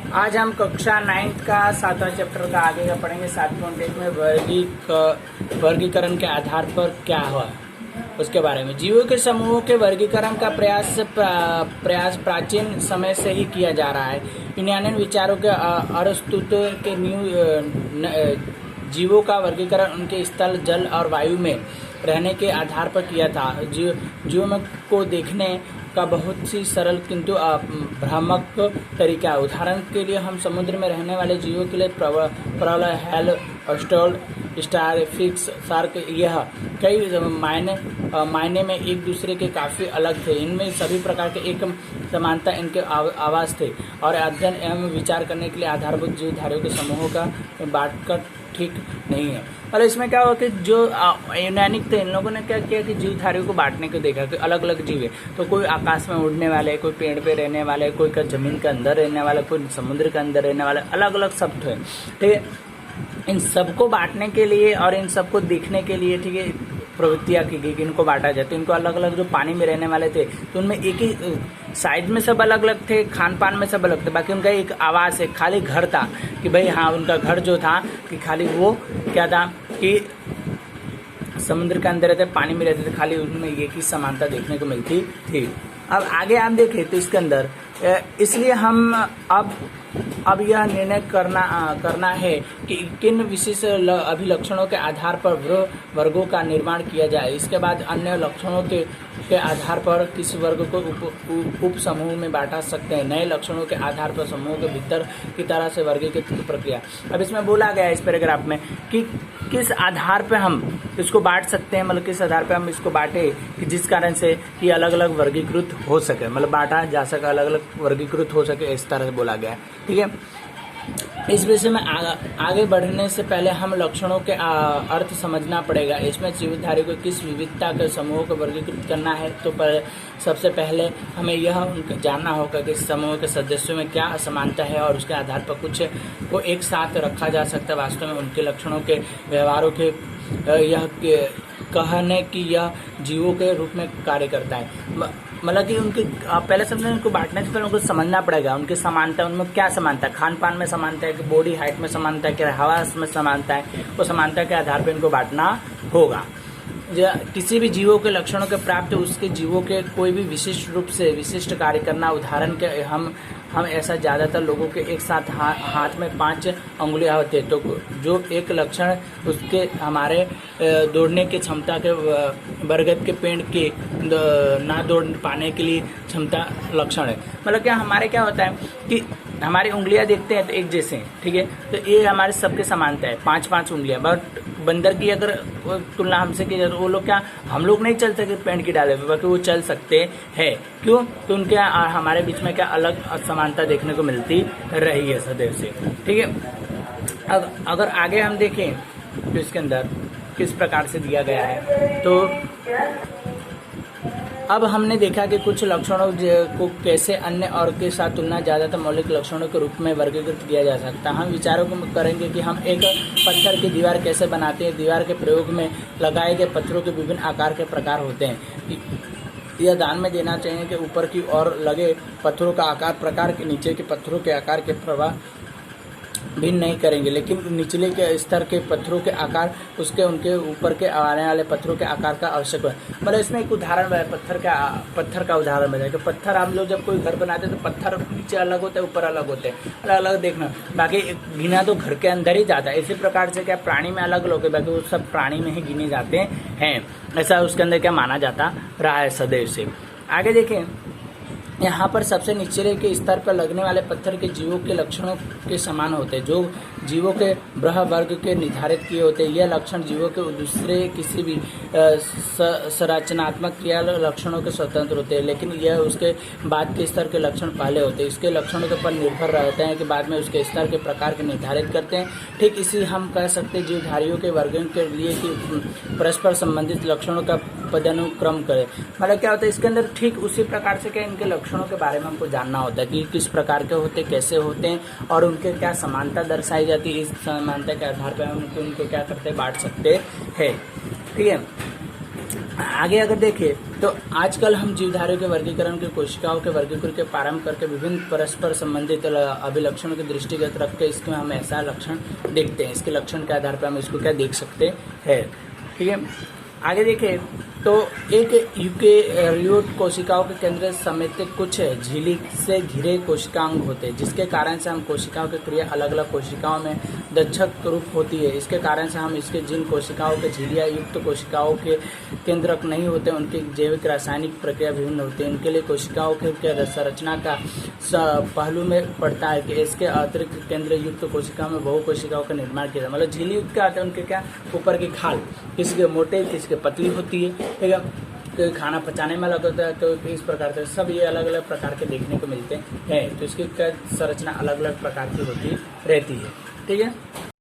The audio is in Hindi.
आज हम कक्षा 9 का 7वां चैप्टर का आगे का पढ़ेंगे। 7.1 में वर्गीकरण के आधार पर क्या हुआ उसके बारे में। जीवों के समूहों के वर्गीकरण का प्रयास प्राचीन समय से ही किया जा रहा है। यूनानियन विचारों के अरस्तु के जीवों का वर्गीकरण उनके स्थल, जल और वायु में रहने के आधार पर किया था। जीवों को देखने का बहुत सी सरल किंतु भ्रामक तरीका है। उदाहरण के लिए हम समुद्र में रहने वाले जीवों के लिए प्रल, हेल, स्टोल, स्टार, फिक्स, शार्क यह कई मायने में एक दूसरे के काफ़ी अलग थे। इनमें सभी प्रकार के एक समानता इनके आवास थे और अध्ययन एवं विचार करने के लिए आधारभूत जीवधारियों के समूहों का बांटकर ठीक नहीं है। और इसमें क्या हुआ कि जो यूनानिक थे इन लोगों ने क्या किया कि जीवधारियों को बांटने को देखा कि अलग अलग जीव है। तो कोई आकाश में उड़ने वाले, कोई पेड़ पे रहने वाले, कोई का जमीन के अंदर रहने वाला, कोई समुद्र के अंदर रहने वाले, अलग अलग सब थे। ठीक है, इन सबको बांटने के लिए और इन सबको देखने के लिए ठीक है प्रवृत्तियाँ की गई कि इनको बांटा जाए। तो इनको अलग अलग जो पानी में रहने वाले थे तो उनमें एक ही साइज में सब अलग अलग थे, खान पान में सब अलग थे, बाकी उनका एक आवास है, खाली घर था कि भाई हाँ उनका घर जो था कि खाली वो क्या था कि समुद्र के अंदर रहते, पानी में रहते थे, खाली उनमें एक ही समानता देखने को मिलती थी। अब आगे आप देखें तो इसके अंदर इसलिए हम अब यह निर्णय करना है कि किन विशेष अभिलक्षणों के आधार पर वर्गों का निर्माण किया जाए। इसके बाद अन्य लक्षणों के आधार पर किस वर्ग को उप समूह में बांटा सकते हैं। नए लक्षणों के आधार पर समूह के भीतर की तरह से वर्गीकृत की प्रक्रिया। अब इसमें बोला गया है इस पैराग्राफ में कि किस आधार पर हम इसको बांट सकते हैं, मतलब किस आधार पर हम इसको बांटे कि जिस कारण से ये अलग अलग वर्गीकृत हो सके, मतलब बांटा जा सके, अलग अलग वर्गीकृत हो सके, इस तरह से बोला गया है। ठीक है, इस विषय में आगे बढ़ने से पहले हम लक्षणों के अर्थ समझना पड़ेगा। इसमें जीवधारी को किस विविधता के समूह को वर्गीकृत करना है तो सबसे पहले हमें यह जानना होगा कि समूह के सदस्यों में क्या असमानता है और उसके आधार पर कुछ को एक साथ रखा जा सकता है। वास्तव में उनके लक्षणों के व्यवहारों के यह कहने कि यह जीवों के रूप में कार्य करता है। मतलब कि उनके पहले समझने उनको बांटने से पहले उनको समझना पड़ेगा उनकी समानता, उनमें क्या समानता है, खान पान में समानता है कि बॉडी हाइट में समानता है कि हवा में समानता है, वो समानता के आधार पर इनको बांटना होगा। किसी भी जीवों के लक्षणों के प्राप्त उसके जीवों के कोई भी विशिष्ट रूप से विशिष्ट कार्य करना। उदाहरण के हम ऐसा ज्यादातर लोगों के एक साथ हाथ में 5 अंगुलियां होते हैं, तो जो एक लक्षण उसके हमारे दौड़ने की क्षमता के बरगद के पेड़ के ना दौड़ पाने के लिए क्षमता लक्षण है। मतलब क्या हमारे क्या होता है कि हमारी उंगलियां देखते हैं तो एक जैसे हैं, ठीक है, तो ये हमारे सबके समानता है, 5-5 उंगलियां। बट बंदर की अगर तुलना हमसे की जाए तो वो लोग क्या, हम लोग नहीं चल सकते पेड़ की डाले पे, बाकी वो चल सकते हैं। क्यों? तो उनके हमारे बीच में क्या अलग असमानता देखने को मिलती रही है सदैव से। ठीक है, अब अगर आगे हम देखें तो इसके अंदर किस प्रकार से दिया गया है, तो अब हमने देखा कि कुछ लक्षणों को कैसे अन्य और के साथ तुलना ज्यादातर मौलिक लक्षणों के रूप में वर्गीकृत किया जा सकता है। हम विचारों को करेंगे कि हम एक पत्थर की दीवार कैसे बनाते हैं। दीवार के प्रयोग में लगाए गए पत्थरों के विभिन्न आकार के प्रकार होते हैं। यह ध्यान में देना चाहिए कि ऊपर की ओर लगे पत्थरों का आकार प्रकार के नीचे के पत्थरों के आकार के प्रभाव भिन्न नहीं करेंगे, लेकिन निचले के स्तर के पत्थरों के आकार उसके उनके ऊपर के आने वाले पत्थरों के आकार का आवश्यक है। मतलब इसमें एक उदाहरण है, पत्थर का उदाहरण बताया कि पत्थर हम लोग जब कोई घर बनाते हैं तो पत्थर नीचे अलग होते हैं, ऊपर अलग होते हैं, अलग अलग देखना, बाकी गिना तो घर के अंदर ही जाता है। इसी प्रकार से क्या प्राणी में अलग लोग, बाकी वो सब प्राणी में ही गिने जाते हैं। ऐसा उसके अंदर क्या माना जाता रहा है सदैव से। आगे देखें, यहाँ पर सबसे निचले के स्तर पर लगने वाले पत्थर के जीवों के लक्षणों के समान होते हैं, जो जीवों के ब्रह वर्ग के निर्धारित किए होते हैं। यह लक्षण जीवों के दूसरे किसी भी संरचनात्मक क्रिया लक्षणों के स्वतंत्र होते हैं, लेकिन यह उसके बाद के स्तर के लक्षण पहले होते हैं। इसके लक्षणों के पर निर्भर रहते हैं कि बाद में उसके स्तर के प्रकार के निर्धारित करते हैं। ठीक इसी हम कह सकते हैं जीवधारियों के वर्गों के लिए कि परस्पर संबंधित लक्षणों का पदानुक्रम करें। मतलब क्या होता है इसके अंदर, ठीक उसी प्रकार से क्या इनके लक्षणों के बारे में हमको जानना होता है कि किस प्रकार के होते, कैसे होते हैं और उनके क्या समानता दर्शाई जाती है। इस समानता के आधार पर हम उनको क्या करते, बांट सकते हैं। ठीक है, आगे अगर देखें तो आजकल हम जीवधारियों के वर्गीकरण के कोशिकाओं के वर्गीकरण के प्रारंभ करके विभिन्न परस्पर संबंधित अभिलक्षणों के दृष्टिगत रख के इसमें हम ऐसा लक्षण देखते हैं। इसके लक्षण के आधार पर हम इसको क्या देख सकते हैं। ठीक है, आगे देखें तो एक यूकेरियोट कोशिकाओं के केंद्र समेत कुछ झिल्ली से घिरे कोशिकांग होते हैं, जिसके कारण से हम कोशिकाओं की क्रिया अलग अलग कोशिकाओं में दक्षक रूप होती है। इसके कारण से हम इसके जिन कोशिकाओं के झिल्लियाँ युक्त कोशिकाओं के केंद्रक नहीं होते, उनकी जैविक रासायनिक प्रक्रिया विभिन्न होती है। उनके लिए कोशिकाओं के संरचना का पहलू में पड़ता है कि इसके अतिरिक्त केंद्र युक्त कोशिकाओं में बहु कोशिकाओं का निर्माण किया जाए। मतलब झिल्ली युक्त क्या होता है, उनके क्या ऊपर की खाल किसी के मोटे किसी के पतली होती है। ठीक है, तो खाना पचाने में अलग होता है, तो इस प्रकार से सब ये अलग अलग प्रकार के देखने को मिलते हैं। तो इसकी संरचना अलग अलग प्रकार की होती रहती है। ठीक है।